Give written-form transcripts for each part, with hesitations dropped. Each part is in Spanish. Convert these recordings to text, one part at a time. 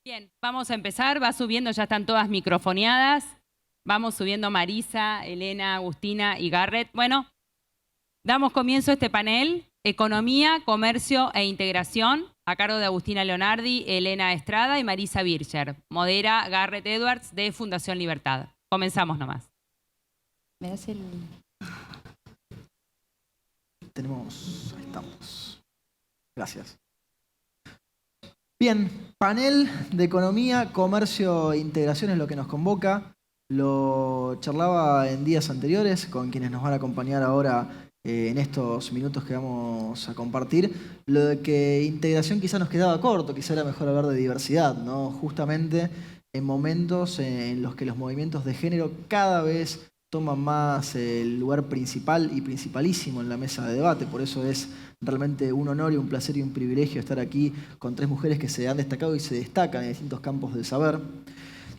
Bien, vamos a empezar. Va subiendo, ya están todas microfoneadas. Vamos subiendo Marisa, Elena, Agustina y Garrett. Bueno, damos comienzo a este panel, Economía, Comercio e Integración, a cargo de Agustina Leonardi, Elena Estrada y Marisa Bircher. Modera Garrett Edwards de Fundación Libertad. Comenzamos nomás. ¿Me das el...? Ahí estamos. Gracias. Bien, panel de economía, comercio e integración es lo que nos convoca. Lo charlaba en días anteriores con quienes nos van a acompañar ahora en estos minutos que vamos a compartir. Lo de que integración quizá nos quedaba corto, quizá era mejor hablar de diversidad, ¿no? Justamente en momentos en los que los movimientos de género cada vez toman más el lugar principal y principalísimo en la mesa de debate. Por eso es realmente un honor y un placer y un privilegio estar aquí con tres mujeres que se han destacado y se destacan en distintos campos del saber.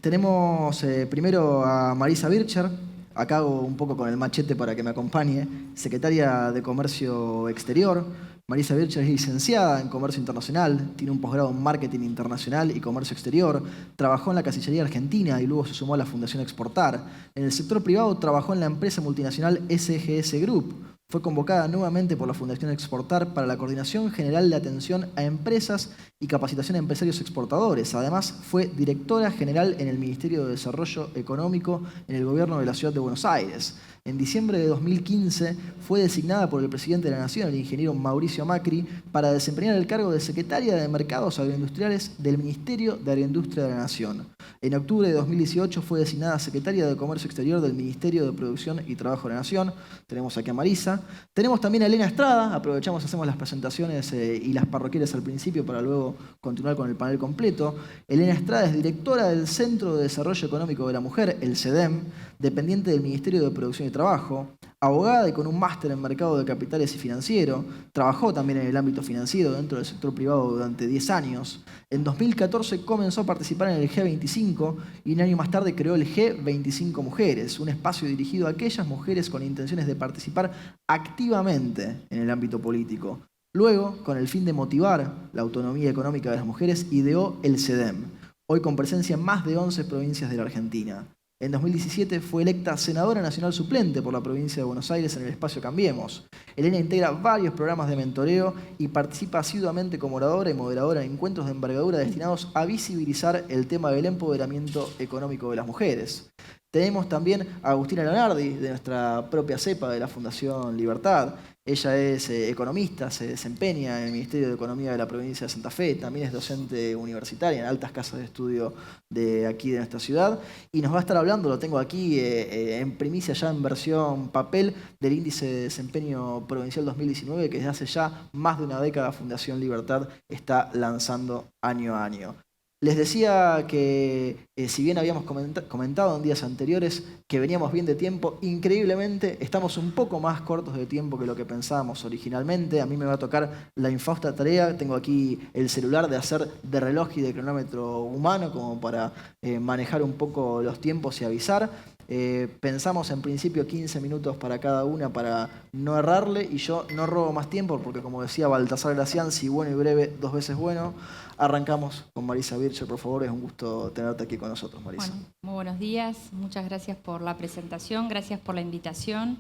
Tenemos primero a Marisa Bircher, acá hago un poco con el machete para que me acompañe, secretaria de Comercio Exterior. Marisa Bircher es licenciada en Comercio Internacional, tiene un posgrado en Marketing Internacional y Comercio Exterior, trabajó en la Cancillería Argentina y luego se sumó a la Fundación Exportar. En el sector privado trabajó en la empresa multinacional SGS Group. Fue convocada nuevamente por la Fundación Exportar para la Coordinación General de Atención a Empresas y Capacitación a Empresarios Exportadores. Además, fue directora general en el Ministerio de Desarrollo Económico en el Gobierno de la Ciudad de Buenos Aires. En diciembre de 2015 fue designada por el presidente de la Nación, el ingeniero Mauricio Macri, para desempeñar el cargo de secretaria de Mercados Agroindustriales del Ministerio de Agroindustria de la Nación. En octubre de 2018 fue designada secretaria de Comercio Exterior del Ministerio de Producción y Trabajo de la Nación. Tenemos aquí a Marisa. Tenemos también a Elena Estrada. Aprovechamos, hacemos las presentaciones y las parroquiales al principio para luego continuar con el panel completo. Elena Estrada es directora del Centro de Desarrollo Económico de la Mujer, el CEDEM, dependiente del Ministerio de Producción y Trabajo, abogada y con un máster en Mercado de Capitales y Financiero. Trabajó también en el ámbito financiero dentro del sector privado durante 10 años. En 2014 comenzó a participar en el G25 y un año más tarde creó el G25 Mujeres, un espacio dirigido a aquellas mujeres con intenciones de participar activamente en el ámbito político. Luego, con el fin de motivar la autonomía económica de las mujeres, ideó el CEDEM, hoy con presencia en más de 11 provincias de la Argentina. En 2017 fue electa senadora nacional suplente por la provincia de Buenos Aires en el espacio Cambiemos. Elena integra varios programas de mentoreo y participa asiduamente como oradora y moderadora en encuentros de envergadura destinados a visibilizar el tema del empoderamiento económico de las mujeres. Tenemos también a Agustina Leonardi, de nuestra propia cepa de la Fundación Libertad. Ella es economista, se desempeña en el Ministerio de Economía de la provincia de Santa Fe, también es docente universitaria en altas casas de estudio de aquí de nuestra ciudad y nos va a estar hablando, lo tengo aquí en primicia ya en versión papel, del índice de desempeño provincial 2019 que desde hace ya más de una década Fundación Libertad está lanzando año a año. Les decía que si bien habíamos comentado en días anteriores que veníamos bien de tiempo, increíblemente estamos un poco más cortos de tiempo que lo que pensábamos originalmente. A mí me va a tocar la infausta tarea, tengo aquí el celular de hacer de reloj y de cronómetro humano como para manejar un poco los tiempos y avisar. Pensamos en principio 15 minutos para cada una para no errarle y yo no robo más tiempo porque como decía Baltasar Gracián, si bueno y breve, dos veces bueno. Arrancamos con Marisa Bircher, por favor, es un gusto tenerte aquí con nosotros, Marisa. Bueno, muy buenos días, muchas gracias por la presentación, gracias por la invitación.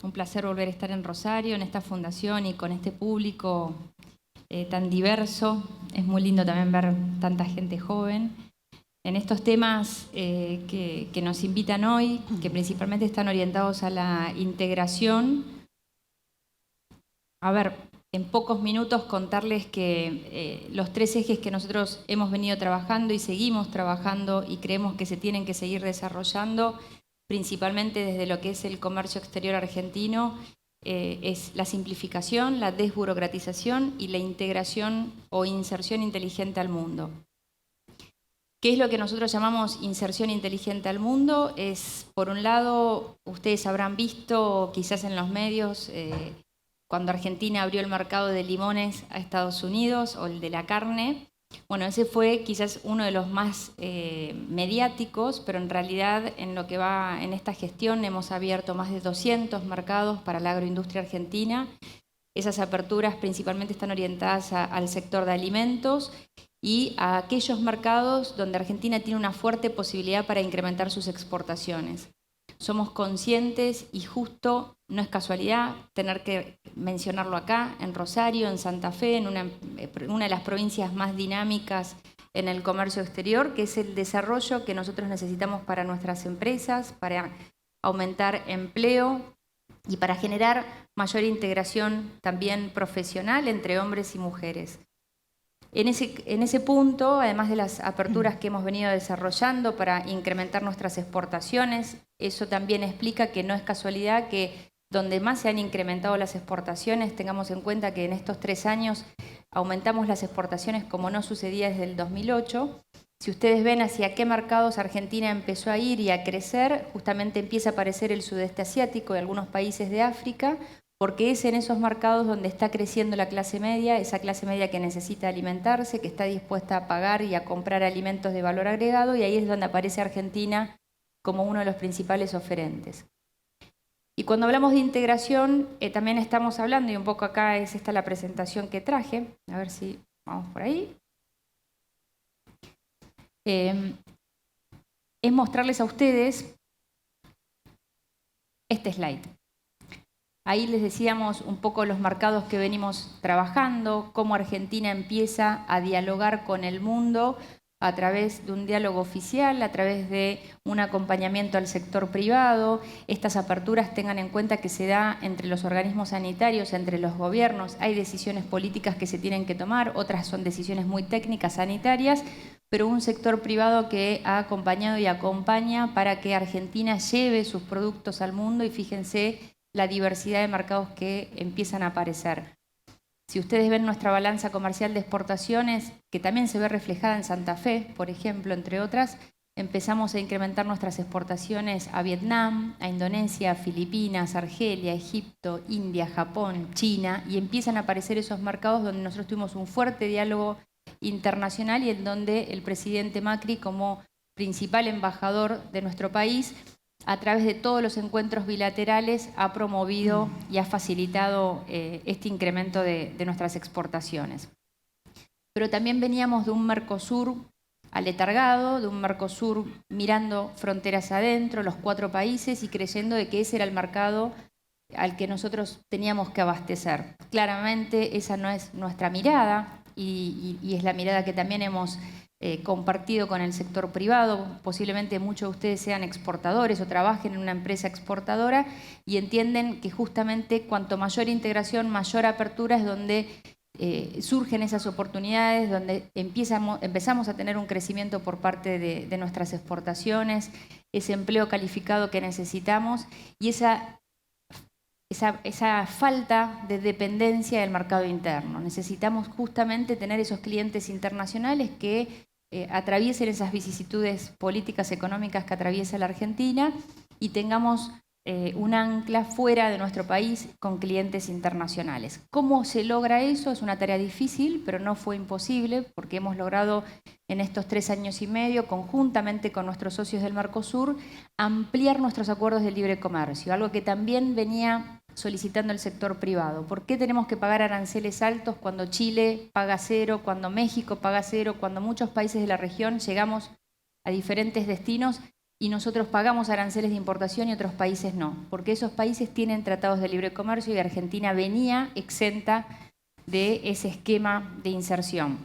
Un placer volver a estar en Rosario, en esta fundación y con este público tan diverso. Es muy lindo también ver tanta gente joven. En estos temas que nos invitan hoy, que principalmente están orientados a la integración. A ver, en pocos minutos contarles que los tres ejes que nosotros hemos venido trabajando y seguimos trabajando y creemos que se tienen que seguir desarrollando, principalmente desde lo que es el comercio exterior argentino, es la simplificación, la desburocratización y la integración o inserción inteligente al mundo. ¿Qué es lo que nosotros llamamos inserción inteligente al mundo? Es, por un lado, ustedes habrán visto quizás en los medios, cuando Argentina abrió el mercado de limones a Estados Unidos o el de la carne. Bueno, ese fue quizás uno de los más mediáticos, pero en realidad en lo que va en esta gestión hemos abierto más de 200 mercados para la agroindustria argentina. Esas aperturas principalmente están orientadas al sector de alimentos y a aquellos mercados donde Argentina tiene una fuerte posibilidad para incrementar sus exportaciones. Somos conscientes y justo, no es casualidad tener que mencionarlo acá, en Rosario, en Santa Fe, en una de las provincias más dinámicas en el comercio exterior, que es el desarrollo que nosotros necesitamos para nuestras empresas, para aumentar empleo y para generar mayor integración también profesional entre hombres y mujeres. En ese punto, además de las aperturas que hemos venido desarrollando para incrementar nuestras exportaciones, eso también explica que no es casualidad que donde más se han incrementado las exportaciones, tengamos en cuenta que en estos 3 años aumentamos las exportaciones como no sucedía desde el 2008. Si ustedes ven hacia qué mercados Argentina empezó a ir y a crecer, justamente empieza a aparecer el sudeste asiático y algunos países de África, porque es en esos mercados donde está creciendo la clase media, esa clase media que necesita alimentarse, que está dispuesta a pagar y a comprar alimentos de valor agregado, y ahí es donde aparece Argentina como uno de los principales oferentes. Y cuando hablamos de integración, también estamos hablando, y un poco acá es esta la presentación que traje, a ver si vamos por ahí, es mostrarles a ustedes este slide. Ahí les decíamos un poco los mercados que venimos trabajando, cómo Argentina empieza a dialogar con el mundo a través de un diálogo oficial, a través de un acompañamiento al sector privado. Estas aperturas tengan en cuenta que se da entre los organismos sanitarios, entre los gobiernos. Hay decisiones políticas que se tienen que tomar, otras son decisiones muy técnicas sanitarias, pero un sector privado que ha acompañado y acompaña para que Argentina lleve sus productos al mundo, y fíjense la diversidad de mercados que empiezan a aparecer. Si ustedes ven nuestra balanza comercial de exportaciones, que también se ve reflejada en Santa Fe, por ejemplo, entre otras, empezamos a incrementar nuestras exportaciones a Vietnam, a Indonesia, a Filipinas, Argelia, Egipto, India, Japón, China, y empiezan a aparecer esos mercados donde nosotros tuvimos un fuerte diálogo internacional y en donde el presidente Macri, como principal embajador de nuestro país, a través de todos los encuentros bilaterales ha promovido y ha facilitado este incremento de nuestras exportaciones. Pero también veníamos de un Mercosur aletargado, de un Mercosur mirando fronteras adentro, los 4 países, y creyendo de que ese era el mercado al que nosotros teníamos que abastecer. Claramente esa no es nuestra mirada y es la mirada que también hemos compartido con el sector privado. Posiblemente muchos de ustedes sean exportadores o trabajen en una empresa exportadora y entienden que justamente cuanto mayor integración, mayor apertura es donde surgen esas oportunidades, donde empezamos a tener un crecimiento por parte de nuestras exportaciones, ese empleo calificado que necesitamos y esa falta de dependencia del mercado interno. Necesitamos justamente tener esos clientes internacionales que atraviesen esas vicisitudes políticas, económicas que atraviesa la Argentina y tengamos un ancla fuera de nuestro país con clientes internacionales. ¿Cómo se logra eso? Es una tarea difícil, pero no fue imposible, porque hemos logrado en estos 3 años y medio, conjuntamente con nuestros socios del Mercosur, ampliar nuestros acuerdos de libre comercio, algo que también venía solicitando el sector privado. ¿Por qué tenemos que pagar aranceles altos cuando Chile paga 0, cuando México paga 0, cuando muchos países de la región llegamos a diferentes destinos y nosotros pagamos aranceles de importación y otros países no? Porque esos países tienen tratados de libre comercio y Argentina venía exenta de ese esquema de inserción.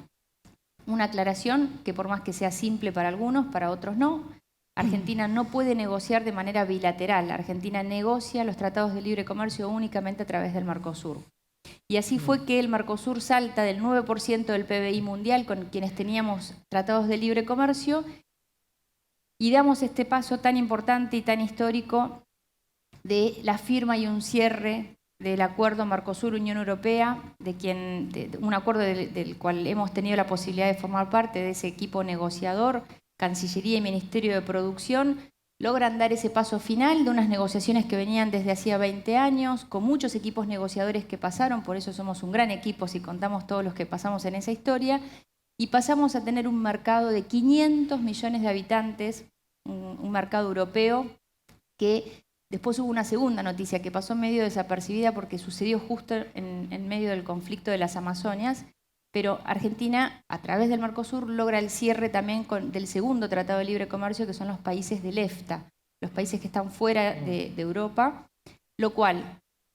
Una aclaración que por más que sea simple para algunos, para otros no. Argentina no puede negociar de manera bilateral. Argentina negocia los tratados de libre comercio únicamente a través del Mercosur. Y así fue que el Mercosur salta del 9% del PBI mundial con quienes teníamos tratados de libre comercio y damos este paso tan importante y tan histórico de la firma y un cierre del acuerdo Mercosur-Unión Europea, un acuerdo del cual hemos tenido la posibilidad de formar parte de ese equipo negociador. Cancillería y Ministerio de Producción logran dar ese paso final de unas negociaciones que venían desde hacía 20 años, con muchos equipos negociadores que pasaron, por eso somos un gran equipo si contamos todos los que pasamos en esa historia, y pasamos a tener un mercado de 500 millones de habitantes, un mercado europeo, que después hubo una segunda noticia que pasó medio desapercibida porque sucedió justo en medio del conflicto de las Amazonias, pero Argentina, a través del Mercosur, logra el cierre también del segundo Tratado de Libre Comercio, que son los países del EFTA, los países que están fuera de Europa, lo cual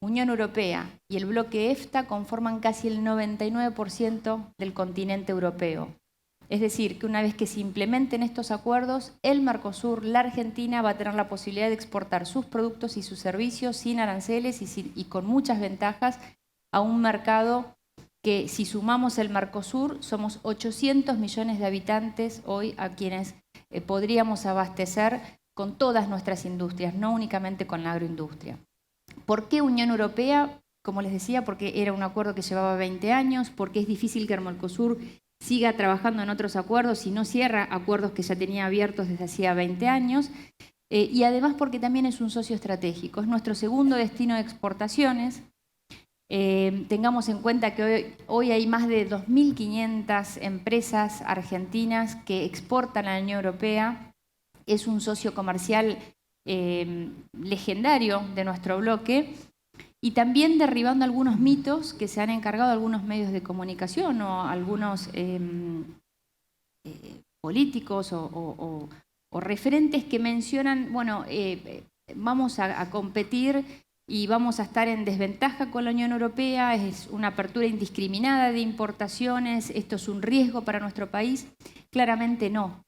Unión Europea y el bloque EFTA conforman casi el 99% del continente europeo. Es decir, que una vez que se implementen estos acuerdos, el Mercosur, la Argentina, va a tener la posibilidad de exportar sus productos y sus servicios sin aranceles y con muchas ventajas a un mercado que, si sumamos el Mercosur, somos 800 millones de habitantes hoy a quienes podríamos abastecer con todas nuestras industrias, no únicamente con la agroindustria. ¿Por qué Unión Europea? Como les decía, porque era un acuerdo que llevaba 20 años, porque es difícil que el Mercosur siga trabajando en otros acuerdos y no cierra acuerdos que ya tenía abiertos desde hacía 20 años, y además porque también es un socio estratégico, es nuestro segundo destino de exportaciones. Tengamos en cuenta que hoy hay más de 2.500 empresas argentinas que exportan a la Unión Europea, es un socio comercial legendario de nuestro bloque, y también derribando algunos mitos que se han encargado algunos medios de comunicación o algunos políticos o referentes que mencionan, bueno, vamos a competir y vamos a estar en desventaja con la Unión Europea, es una apertura indiscriminada de importaciones, esto es un riesgo para nuestro país. Claramente no.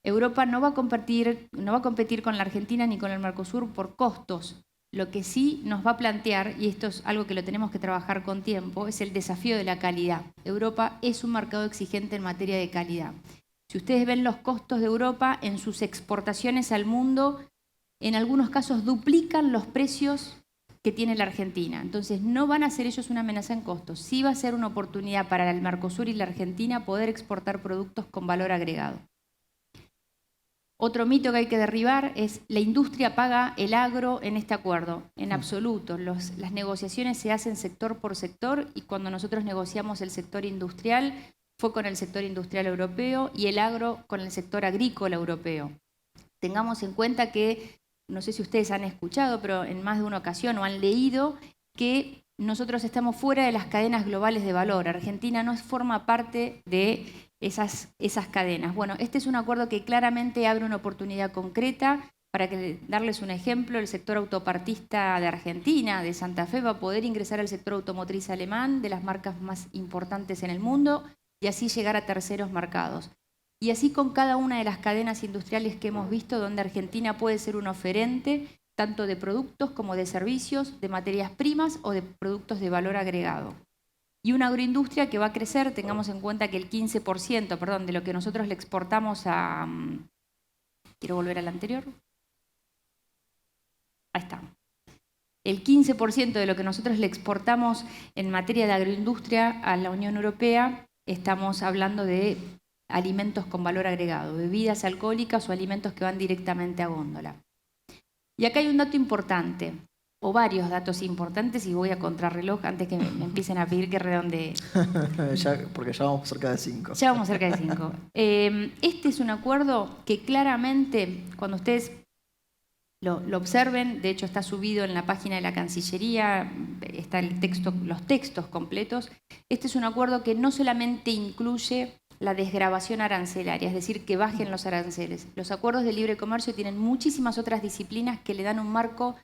Europa no va a competir con la Argentina ni con el Mercosur por costos. Lo que sí nos va a plantear, y esto es algo que lo tenemos que trabajar con tiempo, es el desafío de la calidad. Europa es un mercado exigente en materia de calidad. Si ustedes ven los costos de Europa en sus exportaciones al mundo, en algunos casos duplican los precios que tiene la Argentina. Entonces no van a ser ellos una amenaza en costos. Sí va a ser una oportunidad para el Mercosur y la Argentina poder exportar productos con valor agregado. Otro mito que hay que derribar es la industria paga el agro en este acuerdo. En absoluto. Las negociaciones se hacen sector por sector y cuando nosotros negociamos el sector industrial fue con el sector industrial europeo y el agro con el sector agrícola europeo. Tengamos en cuenta que, no sé si ustedes han escuchado, pero en más de una ocasión o han leído que nosotros estamos fuera de las cadenas globales de valor. Argentina no forma parte de esas cadenas. Bueno, este es un acuerdo que claramente abre una oportunidad concreta. Para darles un ejemplo, el sector autopartista de Argentina, de Santa Fe, va a poder ingresar al sector automotriz alemán, de las marcas más importantes en el mundo, y así llegar a terceros mercados. Y así con cada una de las cadenas industriales que hemos visto, donde Argentina puede ser un oferente, tanto de productos como de servicios, de materias primas o de productos de valor agregado. Y una agroindustria que va a crecer, tengamos en cuenta que el 15%, de lo que nosotros le exportamos a... Quiero volver al anterior. Ahí está. El 15% de lo que nosotros le exportamos en materia de agroindustria a la Unión Europea, estamos hablando de alimentos con valor agregado, bebidas alcohólicas o alimentos que van directamente a góndola. Y acá hay un dato importante, o varios datos importantes, y voy a contrarreloj antes que me empiecen a pedir que redondee. Porque ya vamos cerca de 5. Ya vamos cerca de 5. Este es un acuerdo que claramente, cuando ustedes lo observen, de hecho está subido en la página de la Cancillería, está los textos completos. Este es un acuerdo que no solamente incluye la desgravación arancelaria, es decir, que bajen los aranceles. Los acuerdos de libre comercio tienen muchísimas otras disciplinas que le dan un marco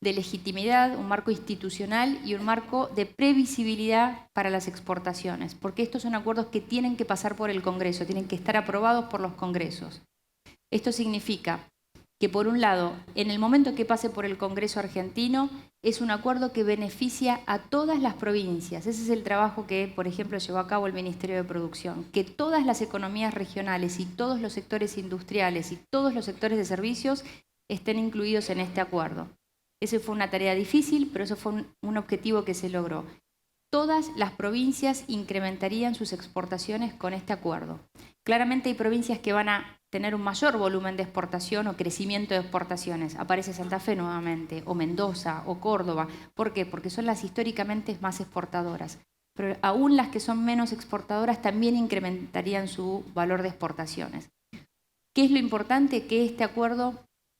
de legitimidad, un marco institucional y un marco de previsibilidad para las exportaciones, porque estos son acuerdos que tienen que pasar por el Congreso, tienen que estar aprobados por los congresos. Esto significa que, por un lado, en el momento que pase por el Congreso argentino, es un acuerdo que beneficia a todas las provincias. Ese es el trabajo que, por ejemplo, llevó a cabo el Ministerio de Producción, que todas las economías regionales y todos los sectores industriales y todos los sectores de servicios estén incluidos en este acuerdo. Esa fue una tarea difícil, pero eso fue un objetivo que se logró. Todas las provincias incrementarían sus exportaciones con este acuerdo. Claramente hay provincias que van a tener un mayor volumen de exportación o crecimiento de exportaciones. Aparece Santa Fe nuevamente, o Mendoza, o Córdoba. ¿Por qué? Porque son las históricamente más exportadoras. Pero aún las que son menos exportadoras también incrementarían su valor de exportaciones. ¿Qué es lo importante? Que este acuerdo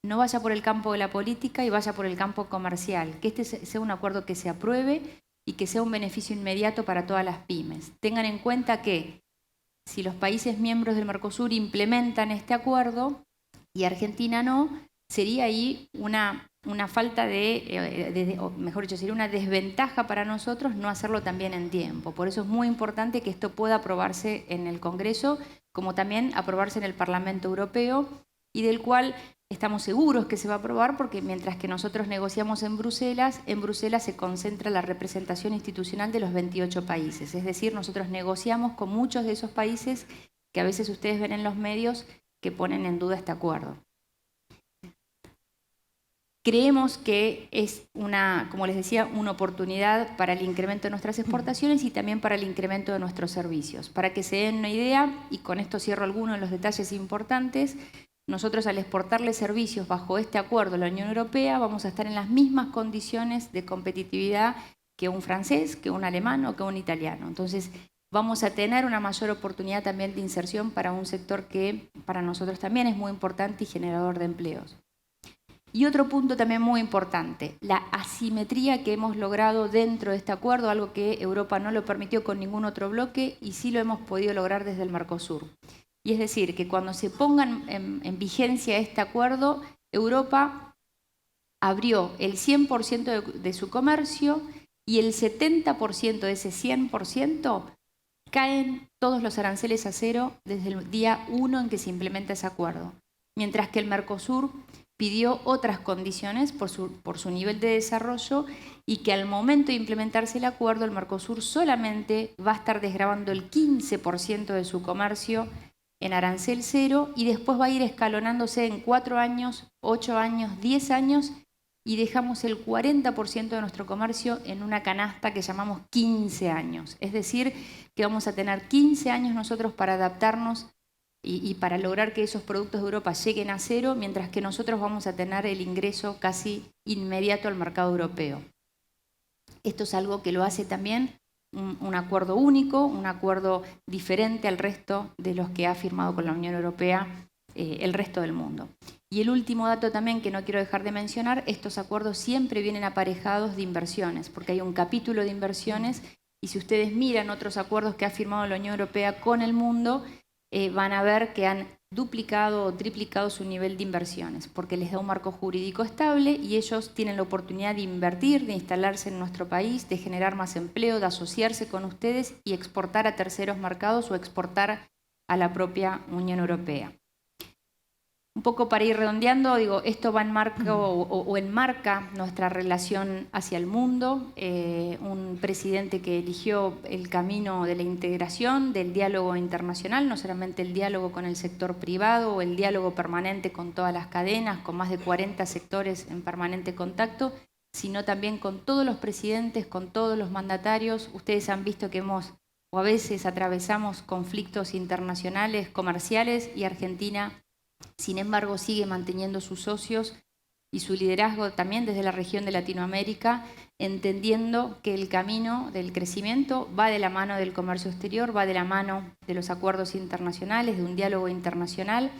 no vaya por el campo de la política y vaya por el campo comercial. Que este sea un acuerdo que se apruebe, y que sea un beneficio inmediato para todas las pymes. Tengan en cuenta que si los países miembros del Mercosur implementan este acuerdo y Argentina no, sería ahí una falta o mejor dicho, sería una desventaja para nosotros no hacerlo también en tiempo. Por eso es muy importante que esto pueda aprobarse en el Congreso, como también aprobarse en el Parlamento Europeo, y del cual estamos seguros que se va a aprobar porque mientras que nosotros negociamos en Bruselas se concentra la representación institucional de los 28 países. Es decir, nosotros negociamos con muchos de esos países que a veces ustedes ven en los medios que ponen en duda este acuerdo. Creemos que es como les decía, una oportunidad para el incremento de nuestras exportaciones y también para el incremento de nuestros servicios. Para que se den una idea, y con esto cierro algunos de los detalles importantes, nosotros al exportarle servicios bajo este acuerdo a la Unión Europea vamos a estar en las mismas condiciones de competitividad que un francés, que un alemán o que un italiano. Entonces vamos a tener una mayor oportunidad también de inserción para un sector que para nosotros también es muy importante y generador de empleos. Y otro punto también muy importante, la asimetría que hemos logrado dentro de este acuerdo, algo que Europa no lo permitió con ningún otro bloque y sí lo hemos podido lograr desde el Mercosur. Y es decir, que cuando se pongan en vigencia este acuerdo, Europa abrió el 100% de su comercio y el 70% de ese 100% caen todos los aranceles a cero desde el día 1 en que se implementa ese acuerdo. Mientras que el Mercosur pidió otras condiciones por su nivel de desarrollo y que al momento de implementarse el acuerdo, el Mercosur solamente va a estar desgravando el 15% de su comercio en arancel cero y después va a ir escalonándose en 4 años, 8 años, 10 años y dejamos el 40% de nuestro comercio en una canasta que llamamos 15 años. Es decir, que vamos a tener 15 años nosotros para adaptarnos y para lograr que esos productos de Europa lleguen a cero, mientras que nosotros vamos a tener el ingreso casi inmediato al mercado europeo. Esto es algo que lo hace también un acuerdo único, un acuerdo diferente al resto de los que ha firmado con la Unión Europea el resto del mundo. Y el último dato también que no quiero dejar de mencionar, estos acuerdos siempre vienen aparejados de inversiones, porque hay un capítulo de inversiones y si ustedes miran otros acuerdos que ha firmado la Unión Europea con el mundo, van a ver que han duplicado o triplicado su nivel de inversiones, porque les da un marco jurídico estable y ellos tienen la oportunidad de invertir, de instalarse en nuestro país, de generar más empleo, de asociarse con ustedes y exportar a terceros mercados o exportar a la propia Unión Europea. Un poco para ir redondeando, digo, esto va en marco o enmarca nuestra relación hacia el mundo, un presidente que eligió el camino de la integración, del diálogo internacional, no solamente el diálogo con el sector privado o el diálogo permanente con todas las cadenas, con más de 40 sectores en permanente contacto, sino también con todos los presidentes, con todos los mandatarios. Ustedes han visto que a veces atravesamos conflictos internacionales, comerciales, y Argentina, sin embargo, sigue manteniendo sus socios y su liderazgo también desde la región de Latinoamérica, entendiendo que el camino del crecimiento va de la mano del comercio exterior, va de la mano de los acuerdos internacionales, de un diálogo internacional.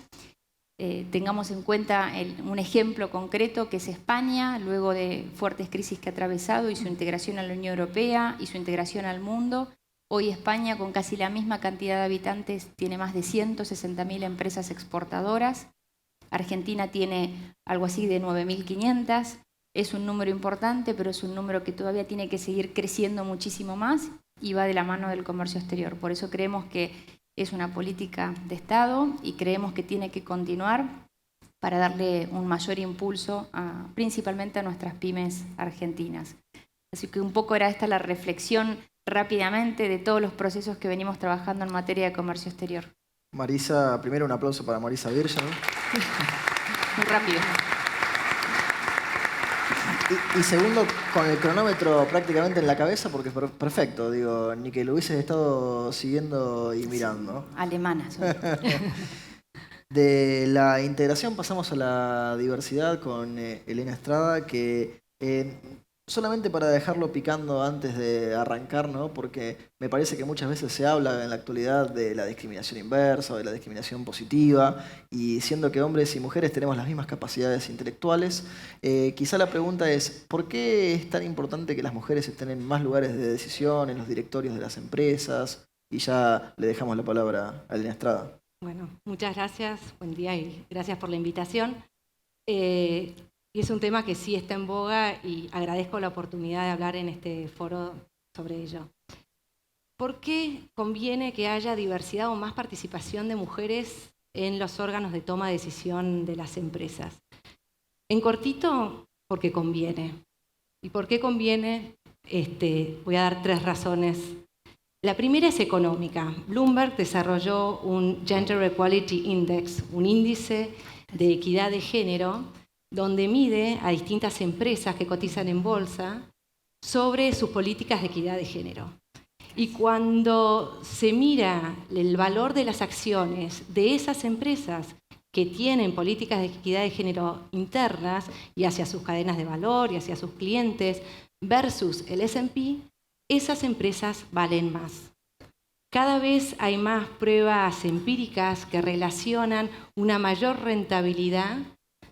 Tengamos en cuenta un ejemplo concreto que es España, luego de fuertes crisis que ha atravesado y su integración a la Unión Europea y su integración al mundo. Hoy España, con casi la misma cantidad de habitantes, tiene más de 160.000 empresas exportadoras. Argentina tiene algo así de 9.500. Es un número importante, pero es un número que todavía tiene que seguir creciendo muchísimo más y va de la mano del comercio exterior. Por eso creemos que es una política de Estado y creemos que tiene que continuar para darle un mayor impulso principalmente a nuestras pymes argentinas. Así que un poco era esta la reflexión rápidamente de todos los procesos que venimos trabajando en materia de comercio exterior. Marisa, primero un aplauso para Marisa Virgen. Muy rápido. Y segundo, con el cronómetro prácticamente en la cabeza, porque es perfecto, digo, ni que lo hubieses estado siguiendo y mirando. Alemana. De la integración pasamos a la diversidad con Elena Estrada, que Solamente para dejarlo picando antes de arrancar, ¿no? Porque me parece que muchas veces se habla en la actualidad de la discriminación inversa o de la discriminación positiva, y siendo que hombres y mujeres tenemos las mismas capacidades intelectuales, quizá la pregunta es, ¿por qué es tan importante que las mujeres estén en más lugares de decisión, en los directorios de las empresas? Y ya le dejamos la palabra a Elena Estrada. Bueno, muchas gracias, buen día y gracias por la invitación. Y es un tema que sí está en boga y agradezco la oportunidad de hablar en este foro sobre ello. ¿Por qué conviene que haya diversidad o más participación de mujeres en los órganos de toma de decisión de las empresas? En cortito, porque conviene. ¿Y por qué conviene? Voy a dar 3 razones. La primera es económica. Bloomberg desarrolló un Gender Equality Index, un índice de equidad de género, donde mide a distintas empresas que cotizan en bolsa sobre sus políticas de equidad de género. Y cuando se mira el valor de las acciones de esas empresas que tienen políticas de equidad de género internas y hacia sus cadenas de valor y hacia sus clientes versus el S&P, esas empresas valen más. Cada vez hay más pruebas empíricas que relacionan una mayor rentabilidad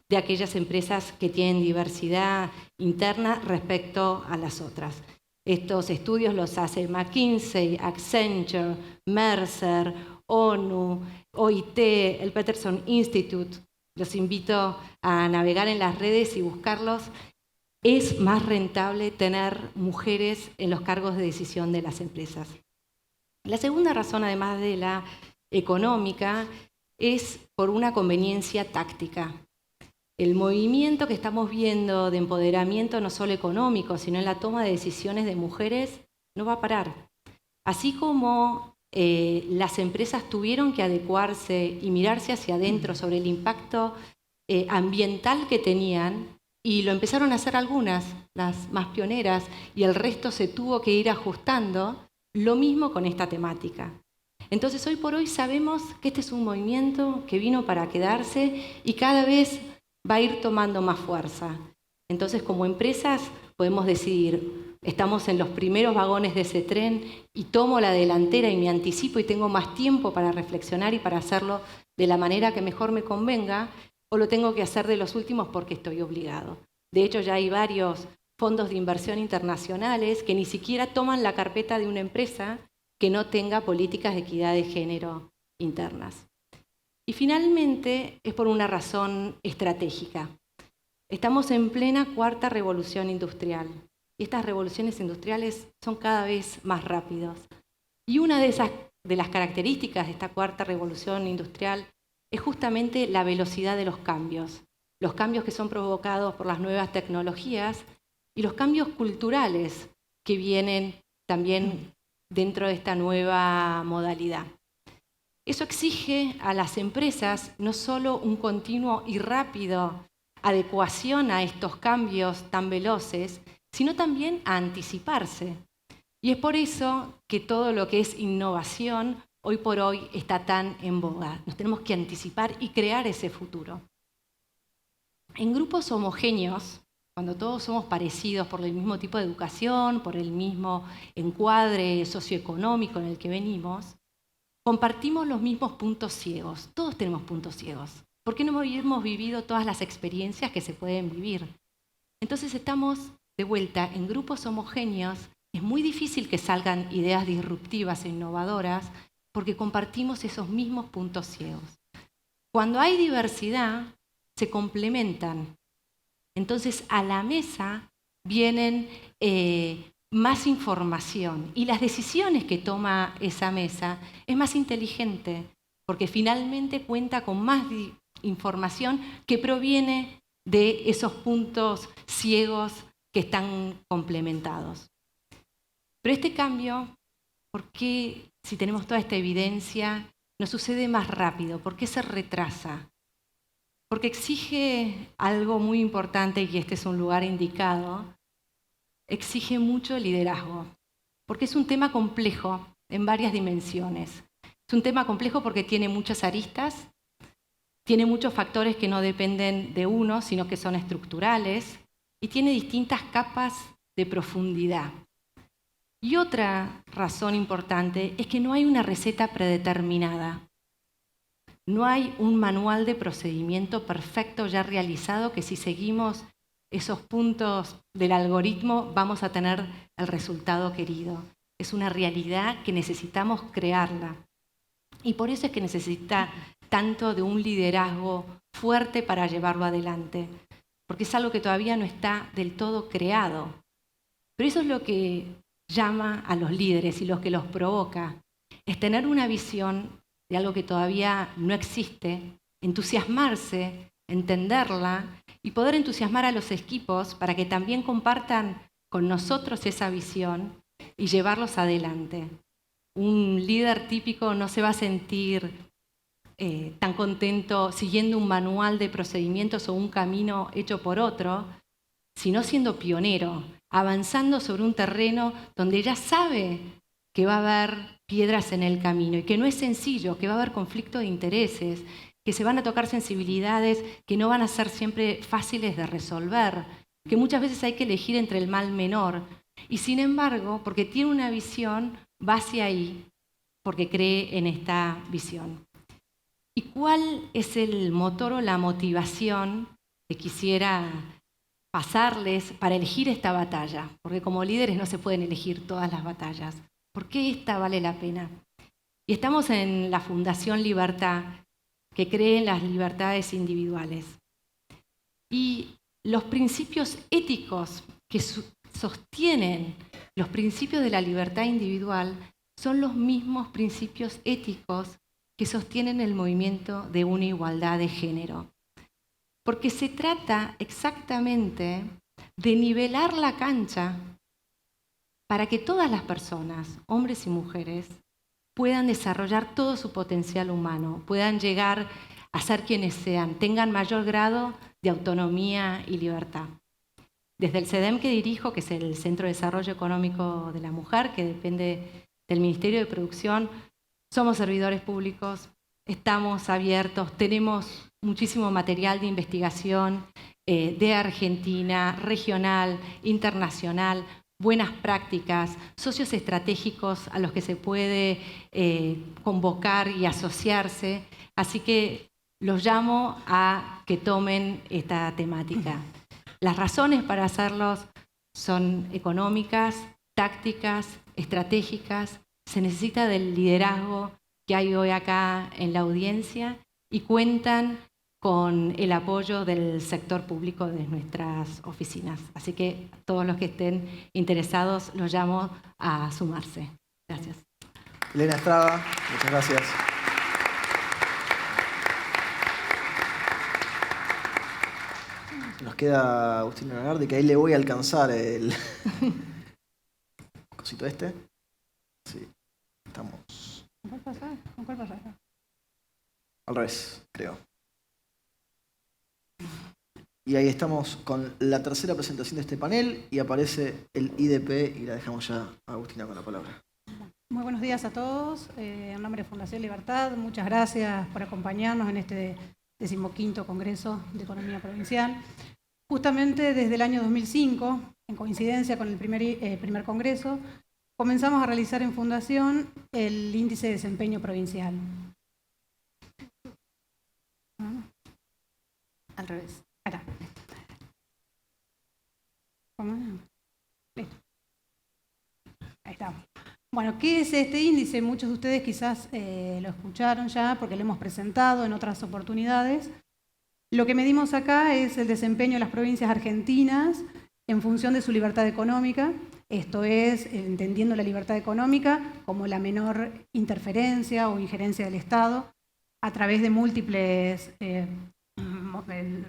de aquellas empresas que tienen diversidad interna respecto a las otras. Estos estudios los hace McKinsey, Accenture, Mercer, ONU, OIT, el Peterson Institute. Los invito a navegar en las redes y buscarlos. Es más rentable tener mujeres en los cargos de decisión de las empresas. La segunda razón, además de la económica, es por una conveniencia táctica. El movimiento que estamos viendo de empoderamiento no solo económico, sino en la toma de decisiones de mujeres, no va a parar. Así como las empresas tuvieron que adecuarse y mirarse hacia adentro sobre el impacto ambiental que tenían, y lo empezaron a hacer algunas, las más pioneras, y el resto se tuvo que ir ajustando, lo mismo con esta temática. Entonces, hoy por hoy sabemos que este es un movimiento que vino para quedarse y cada vez va a ir tomando más fuerza. Entonces, como empresas, podemos decidir, estamos en los primeros vagones de ese tren y tomo la delantera y me anticipo y tengo más tiempo para reflexionar y para hacerlo de la manera que mejor me convenga, o lo tengo que hacer de los últimos porque estoy obligado. De hecho, ya hay varios fondos de inversión internacionales que ni siquiera toman la carpeta de una empresa que no tenga políticas de equidad de género internas. Y finalmente es por una razón estratégica. Estamos en plena 4ª revolución industrial y estas revoluciones industriales son cada vez más rápidas. Y una de las características de esta 4ª revolución industrial es justamente la velocidad de los cambios que son provocados por las nuevas tecnologías y los cambios culturales que vienen también dentro de esta nueva modalidad. Eso exige a las empresas no solo un continuo y rápido adecuación a estos cambios tan veloces, sino también a anticiparse. Y es por eso que todo lo que es innovación hoy por hoy está tan en boga. Nos tenemos que anticipar y crear ese futuro. En grupos homogéneos, cuando todos somos parecidos por el mismo tipo de educación, por el mismo encuadre socioeconómico en el que venimos, compartimos los mismos puntos ciegos. Todos tenemos puntos ciegos. ¿Por qué no hemos vivido todas las experiencias que se pueden vivir? Entonces estamos de vuelta en grupos homogéneos. Es muy difícil que salgan ideas disruptivas e innovadoras porque compartimos esos mismos puntos ciegos. Cuando hay diversidad, se complementan. Entonces a la mesa vienen más información y las decisiones que toma esa mesa es más inteligente porque finalmente cuenta con más información que proviene de esos puntos ciegos que están complementados. Pero este cambio, ¿por qué si tenemos toda esta evidencia nos sucede más rápido? ¿Por qué se retrasa? Porque exige algo muy importante, y este es un lugar indicado, exige mucho liderazgo, porque es un tema complejo en varias dimensiones. Es un tema complejo porque tiene muchas aristas, tiene muchos factores que no dependen de uno, sino que son estructurales, y tiene distintas capas de profundidad. Y otra razón importante es que no hay una receta predeterminada. No hay un manual de procedimiento perfecto ya realizado que si seguimos esos puntos del algoritmo vamos a tener el resultado querido. Es una realidad que necesitamos crearla. Y por eso es que necesita tanto de un liderazgo fuerte para llevarlo adelante, porque es algo que todavía no está del todo creado. Pero eso es lo que llama a los líderes y lo que los provoca, es tener una visión de algo que todavía no existe, entusiasmarse, entenderla y poder entusiasmar a los equipos para que también compartan con nosotros esa visión y llevarlos adelante. Un líder típico no se va a sentir tan contento siguiendo un manual de procedimientos o un camino hecho por otro, sino siendo pionero, avanzando sobre un terreno donde ya sabe que va a haber piedras en el camino y que no es sencillo, que va a haber conflicto de intereses, que se van a tocar sensibilidades que no van a ser siempre fáciles de resolver, que muchas veces hay que elegir entre el mal menor. Y sin embargo, porque tiene una visión, va hacia ahí, porque cree en esta visión. ¿Y cuál es el motor o la motivación que quisiera pasarles para elegir esta batalla? Porque como líderes no se pueden elegir todas las batallas. ¿Por qué esta vale la pena? Y estamos en la Fundación Libertad, que cree en las libertades individuales. Y los principios éticos que sostienen los principios de la libertad individual son los mismos principios éticos que sostienen el movimiento de una igualdad de género. Porque se trata exactamente de nivelar la cancha para que todas las personas, hombres y mujeres, puedan desarrollar todo su potencial humano, puedan llegar a ser quienes sean, tengan mayor grado de autonomía y libertad. Desde el CEDEM que dirijo, que es el Centro de Desarrollo Económico de la Mujer, que depende del Ministerio de Producción, somos servidores públicos, estamos abiertos, tenemos muchísimo material de investigación de Argentina, regional, internacional, buenas prácticas, socios estratégicos a los que se puede convocar y asociarse. Así que los llamo a que tomen esta temática. Las razones para hacerlos son económicas, tácticas, estratégicas. Se necesita del liderazgo que hay hoy acá en la audiencia y cuentan con el apoyo del sector público de nuestras oficinas. Así que todos los que estén interesados los llamo a sumarse. Gracias. Elena Estrada, muchas gracias. Nos queda Agustín Lagarde, que ahí le voy a alcanzar el cosito este. Sí, estamos. ¿Con cuál pasar? Al revés, creo. Y ahí estamos con la tercera presentación de este panel y aparece el IDP y la dejamos ya a Agustina con la palabra. Muy buenos días a todos. En nombre de Fundación Libertad, muchas gracias por acompañarnos en este 15º Congreso de Economía Provincial. Justamente desde el año 2005, en coincidencia con el primer Congreso, comenzamos a realizar en Fundación el Índice de Desempeño Provincial. Al revés. Acá. ¿Cómo? Listo. Ahí estamos. Bueno, ¿qué es este índice? Muchos de ustedes quizás lo escucharon ya porque lo hemos presentado en otras oportunidades. Lo que medimos acá es el desempeño de las provincias argentinas en función de su libertad económica. Esto es, entendiendo la libertad económica como la menor interferencia o injerencia del Estado a través de múltiples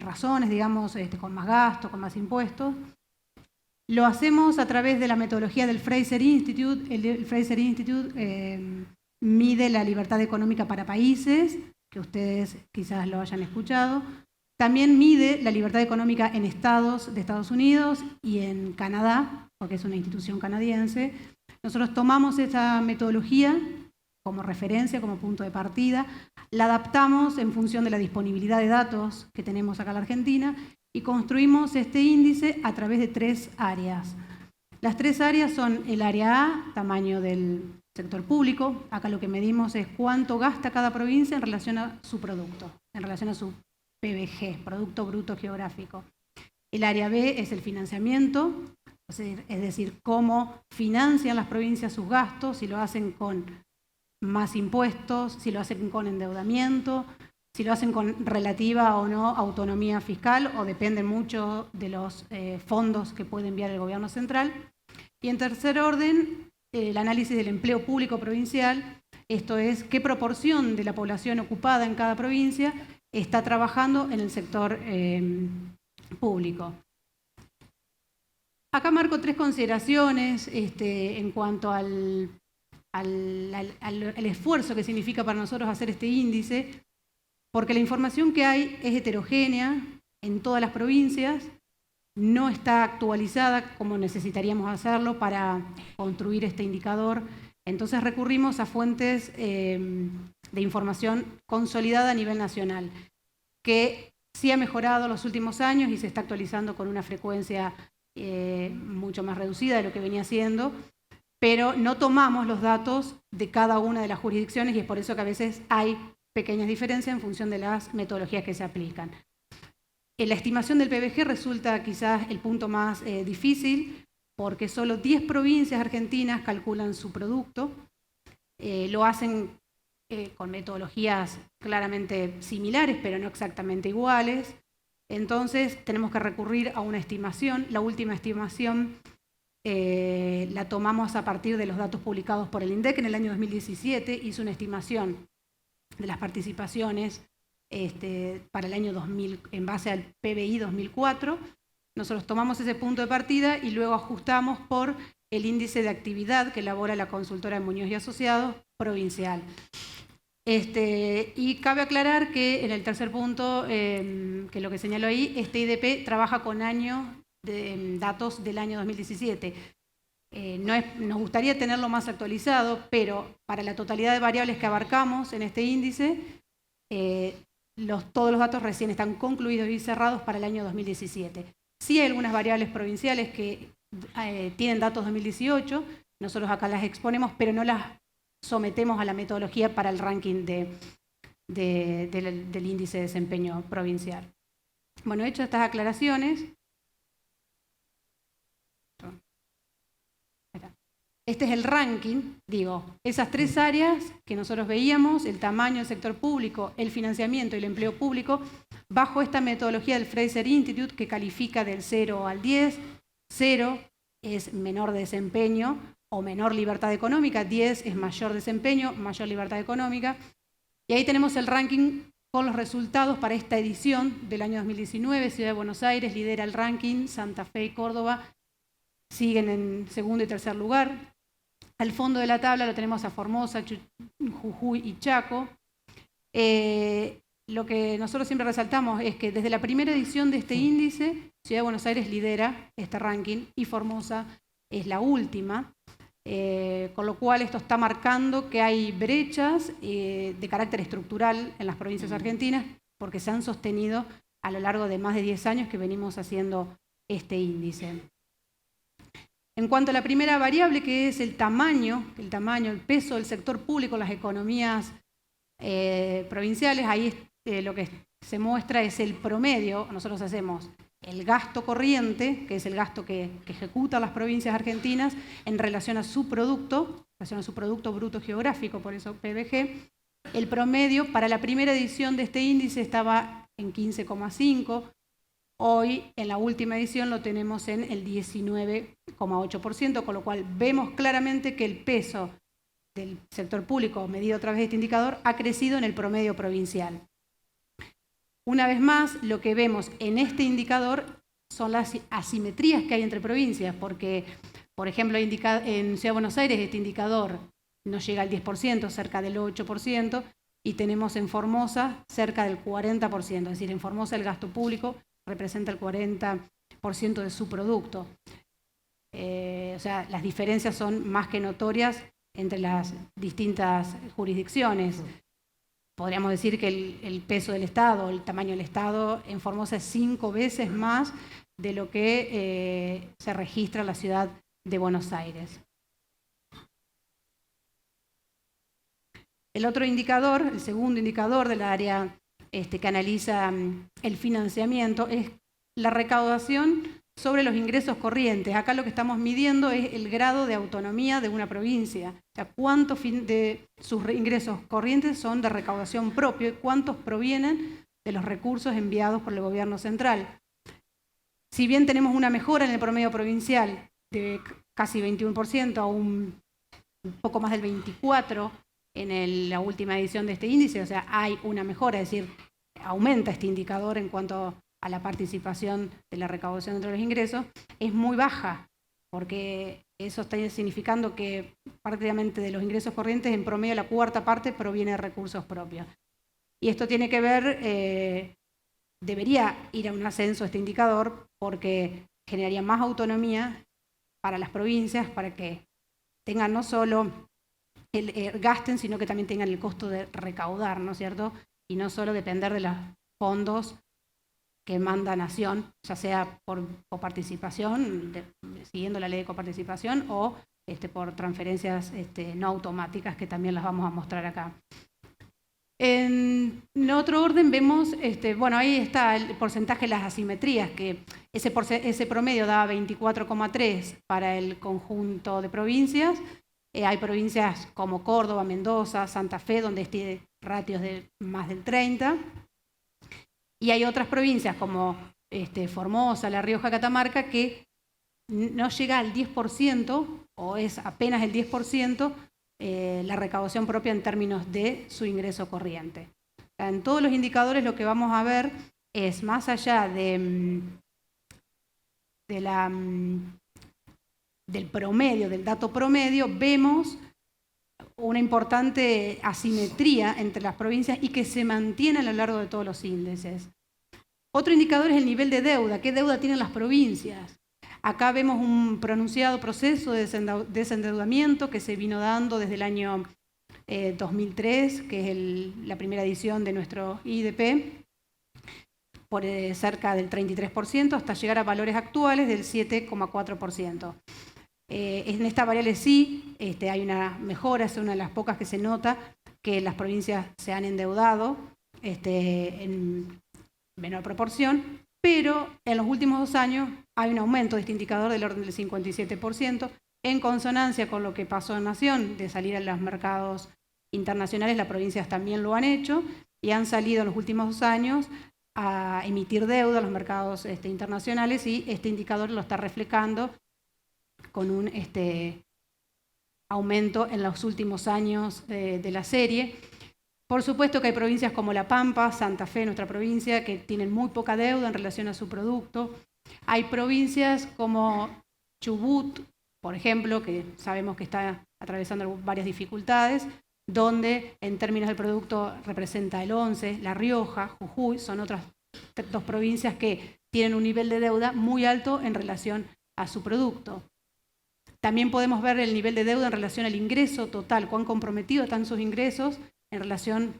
razones, digamos, con más gasto, con más impuestos. Lo hacemos a través de la metodología del Fraser Institute. El Fraser Institute mide la libertad económica para países, que ustedes quizás lo hayan escuchado. También mide la libertad económica en estados de Estados Unidos y en Canadá, porque es una institución canadiense. Nosotros tomamos esa metodología como referencia, como punto de partida, la adaptamos en función de la disponibilidad de datos que tenemos acá en la Argentina y construimos este índice a través de 3 áreas. Las tres áreas son el área A, tamaño del sector público. Acá lo que medimos es cuánto gasta cada provincia en relación a su producto, en relación a su PBG, Producto Bruto Geográfico. El área B es el financiamiento, es decir, cómo financian las provincias sus gastos, si lo hacen con más impuestos, si lo hacen con endeudamiento, si lo hacen con relativa o no autonomía fiscal, o depende mucho de los fondos que puede enviar el gobierno central. Y en tercer orden, el análisis del empleo público provincial, esto es, qué proporción de la población ocupada en cada provincia está trabajando en el sector público. Acá marco tres consideraciones en cuanto al esfuerzo que significa para nosotros hacer este índice, porque la información que hay es heterogénea en todas las provincias, no está actualizada como necesitaríamos hacerlo para construir este indicador. Entonces recurrimos a fuentes de información consolidada a nivel nacional, que sí ha mejorado en los últimos años y se está actualizando con una frecuencia mucho más reducida de lo que venía siendo, pero no tomamos los datos de cada una de las jurisdicciones y es por eso que a veces hay pequeñas diferencias en función de las metodologías que se aplican. La estimación del PBG resulta quizás el punto más difícil, porque solo 10 provincias argentinas calculan su producto. Lo hacen con metodologías claramente similares, pero no exactamente iguales. Entonces tenemos que recurrir a una estimación. La última estimación la tomamos a partir de los datos publicados por el INDEC en el año 2017. Hizo una estimación de las participaciones para el año 2000 en base al PBI 2004. Nosotros tomamos ese punto de partida y luego ajustamos por el índice de actividad que elabora la consultora Muñoz y Asociados provincial. Y cabe aclarar que en el tercer punto, que lo que señaló ahí, este IDP trabaja con años de datos del año 2017. Nos gustaría tenerlo más actualizado, pero para la totalidad de variables que abarcamos en este índice, todos los datos recién están concluidos y cerrados para el año 2017. Sí hay algunas variables provinciales que tienen datos 2018, nosotros acá las exponemos, pero no las sometemos a la metodología para el ranking del índice de desempeño provincial. Bueno, hechas estas aclaraciones, este es el ranking, esas tres áreas que nosotros veíamos, el tamaño del sector público, el financiamiento y el empleo público, bajo esta metodología del Fraser Institute que califica del 0 al 10, 0 es menor desempeño o menor libertad económica, 10 es mayor desempeño, mayor libertad económica, y ahí tenemos el ranking con los resultados para esta edición del año 2019, Ciudad de Buenos Aires lidera el ranking, Santa Fe y Córdoba siguen en segundo y tercer lugar. Al fondo de la tabla lo tenemos a Formosa, Jujuy y Chaco. Lo que nosotros siempre resaltamos es que desde la primera edición de este índice, Ciudad de Buenos Aires lidera este ranking y Formosa es la última, con lo cual esto está marcando que hay brechas de carácter estructural en las provincias argentinas porque se han sostenido a lo largo de más de 10 años que venimos haciendo este índice. En cuanto a la primera variable, que es el tamaño, el peso del sector público en las economías provinciales, ahí lo que se muestra es el promedio. Nosotros hacemos el gasto corriente, que es el gasto que ejecutan las provincias argentinas en relación a su producto bruto geográfico, por eso PBG. El promedio para la primera edición de este índice estaba en 15,5%. Hoy, en la última edición, lo tenemos en el 19,8%, con lo cual vemos claramente que el peso del sector público, medido a través de este indicador, ha crecido en el promedio provincial. Una vez más, lo que vemos en este indicador son las asimetrías que hay entre provincias, porque, por ejemplo, en Ciudad de Buenos Aires este indicador no llega al 10%, cerca del 8%, y tenemos en Formosa cerca del 40%, es decir, en Formosa el gasto público representa el 40% de su producto. O sea, las diferencias son más que notorias entre las distintas jurisdicciones. Podríamos decir que el peso del Estado, el tamaño del Estado en Formosa es 5 veces más de lo que se registra en la ciudad de Buenos Aires. El otro indicador, el segundo indicador del área que analiza el financiamiento, es la recaudación sobre los ingresos corrientes. Acá lo que estamos midiendo es el grado de autonomía de una provincia. O sea, cuántos de sus ingresos corrientes son de recaudación propia y cuántos provienen de los recursos enviados por el gobierno central. Si bien tenemos una mejora en el promedio provincial de casi 21% a un poco más del 24% en la última edición de este índice, o sea, hay una mejora, es decir, aumenta este indicador en cuanto a la participación de la recaudación entre los ingresos, es muy baja, porque eso está significando que prácticamente de los ingresos corrientes, en promedio la cuarta parte proviene de recursos propios. Y esto tiene que ver, debería ir a un ascenso este indicador, porque generaría más autonomía para las provincias, para que tengan no solo gasten, sino que también tengan el costo de recaudar, ¿no es cierto? Y no solo depender de los fondos que manda Nación, ya sea por coparticipación, siguiendo la ley de coparticipación, o por transferencias no automáticas, que también las vamos a mostrar acá. En otro orden vemos, bueno, ahí está el porcentaje de las asimetrías, que ese promedio da 24,3 para el conjunto de provincias. Hay provincias como Córdoba, Mendoza, Santa Fe, donde tiene ratios de más del 30. Y hay otras provincias como Formosa, La Rioja, Catamarca, que no llega al 10%, o es apenas el 10%, la recaudación propia en términos de su ingreso corriente. En todos los indicadores lo que vamos a ver es, más allá del promedio, del dato promedio, vemos una importante asimetría entre las provincias y que se mantiene a lo largo de todos los índices. Otro indicador es el nivel de deuda. ¿Qué deuda tienen las provincias? Acá vemos un pronunciado proceso de desendeudamiento que se vino dando desde el año 2003, que es la primera edición de nuestro IDP, por cerca del 33%, hasta llegar a valores actuales del 7,4%. En esta variable sí hay una mejora, es una de las pocas que se nota que las provincias se han endeudado en menor proporción, pero en los últimos 2 años hay un aumento de este indicador del orden del 57%, en consonancia con lo que pasó en Nación, de salir a los mercados internacionales. Las provincias también lo han hecho y han salido en los últimos 2 años a emitir deuda a los mercados internacionales, y este indicador lo está reflejando con un aumento en los últimos años de la serie. Por supuesto que hay provincias como La Pampa, Santa Fe, nuestra provincia, que tienen muy poca deuda en relación a su producto. Hay provincias como Chubut, por ejemplo, que sabemos que está atravesando varias dificultades, donde en términos del producto representa el 11%, La Rioja, Jujuy, son otras 2 provincias que tienen un nivel de deuda muy alto en relación a su producto. También podemos ver el nivel de deuda en relación al ingreso total, cuán comprometidos están sus ingresos en relación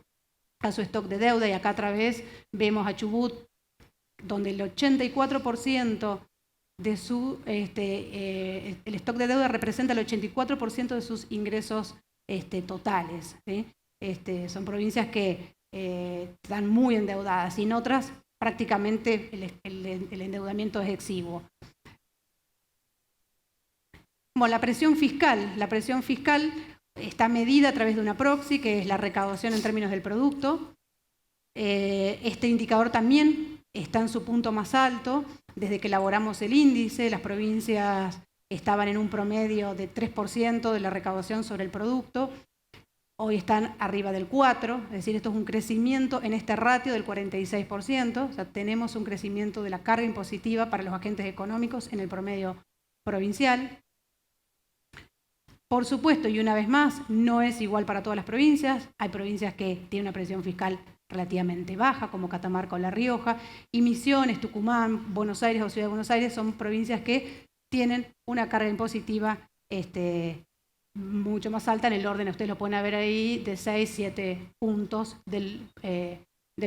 a su stock de deuda, y acá otra vez vemos a Chubut, donde el 84% de su el stock de deuda representa el 84% de sus ingresos totales, ¿sí? Son provincias que están muy endeudadas, y en otras prácticamente el endeudamiento es exiguo. Bueno, la presión fiscal está medida a través de una proxy, que es la recaudación en términos del producto. Este indicador también está en su punto más alto. Desde que elaboramos el índice, las provincias estaban en un promedio de 3% de la recaudación sobre el producto. Hoy están arriba del 4%, es decir, esto es un crecimiento en este ratio del 46%. O sea, tenemos un crecimiento de la carga impositiva para los agentes económicos en el promedio provincial. Por supuesto, y una vez más, no es igual para todas las provincias. Hay provincias que tienen una presión fiscal relativamente baja, como Catamarca o La Rioja, y Misiones, Tucumán, Buenos Aires o Ciudad de Buenos Aires son provincias que tienen una carga impositiva mucho más alta, en el orden, ustedes lo pueden ver ahí, de 6-7 puntos del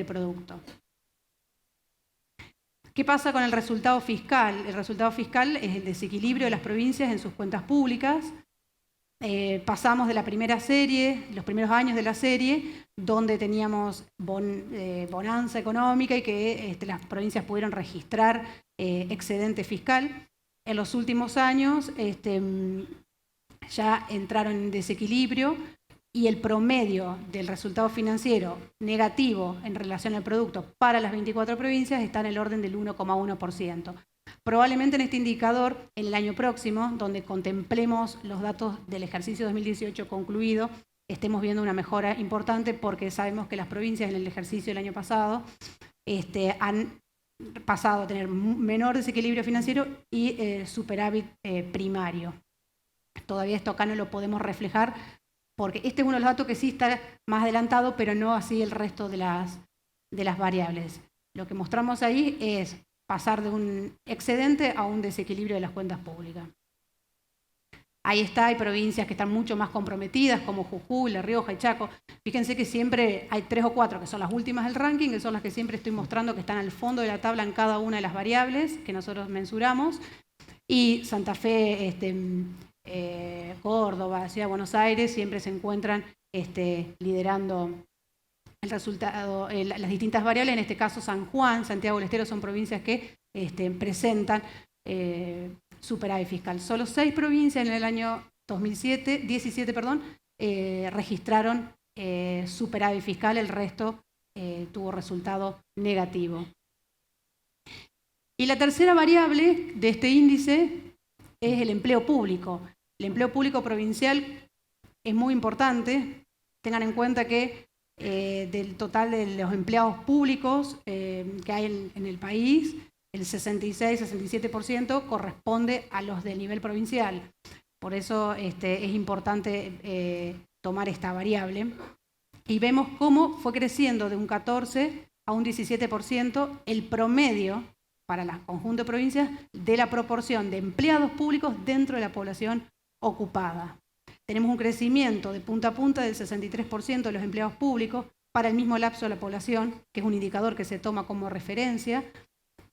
producto. ¿Qué pasa con el resultado fiscal? El resultado fiscal es el desequilibrio de las provincias en sus cuentas públicas. Pasamos de la primera serie, los primeros años de la serie, donde teníamos bonanza económica y que las provincias pudieron registrar excedente fiscal. En los últimos años ya entraron en desequilibrio y el promedio del resultado financiero negativo en relación al producto para las 24 provincias está en el orden del 1,1%. Probablemente en este indicador, en el año próximo, donde contemplemos los datos del ejercicio 2018 concluido, estemos viendo una mejora importante porque sabemos que las provincias en el ejercicio del año pasado han pasado a tener menor desequilibrio financiero y superávit primario. Todavía esto acá no lo podemos reflejar porque este es uno de los datos que sí está más adelantado, pero no así el resto de las variables. Lo que mostramos ahí es pasar de un excedente a un desequilibrio de las cuentas públicas. Ahí está, hay provincias que están mucho más comprometidas, como Jujuy, La Rioja y Chaco. Fíjense que siempre hay 3 o 4 que son las últimas del ranking, que son las que siempre estoy mostrando que están al fondo de la tabla en cada una de las variables que nosotros mensuramos. Y Santa Fe, Córdoba, Ciudad de Buenos Aires siempre se encuentran liderando el resultado, las distintas variables. En este caso San Juan, Santiago del Estero son provincias que presentan superávit fiscal. Solo 6 provincias en el año 2017 registraron superávit fiscal, el resto tuvo resultado negativo. Y la tercera variable de este índice es el empleo público. El empleo público provincial es muy importante. Tengan en cuenta que del total de los empleados públicos que hay en el país, el 66-67% corresponde a los del nivel provincial. Por eso es importante tomar esta variable. Y vemos cómo fue creciendo de un 14 a un 17% el promedio para el conjunto de provincias de la proporción de empleados públicos dentro de la población ocupada. Tenemos un crecimiento de punta a punta del 63% de los empleados públicos para el mismo lapso de la población, que es un indicador que se toma como referencia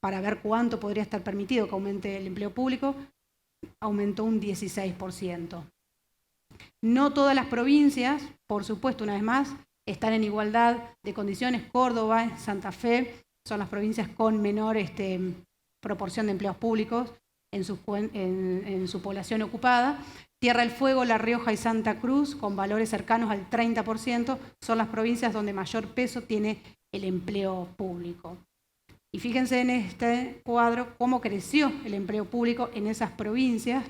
para ver cuánto podría estar permitido que aumente el empleo público, aumentó un 16%. No todas las provincias, por supuesto, una vez más, están en igualdad de condiciones. Córdoba, Santa Fe son las provincias con menor proporción de empleados públicos en su población ocupada. Tierra del Fuego, La Rioja y Santa Cruz, con valores cercanos al 30%, son las provincias donde mayor peso tiene el empleo público. Y fíjense en este cuadro cómo creció el empleo público en esas provincias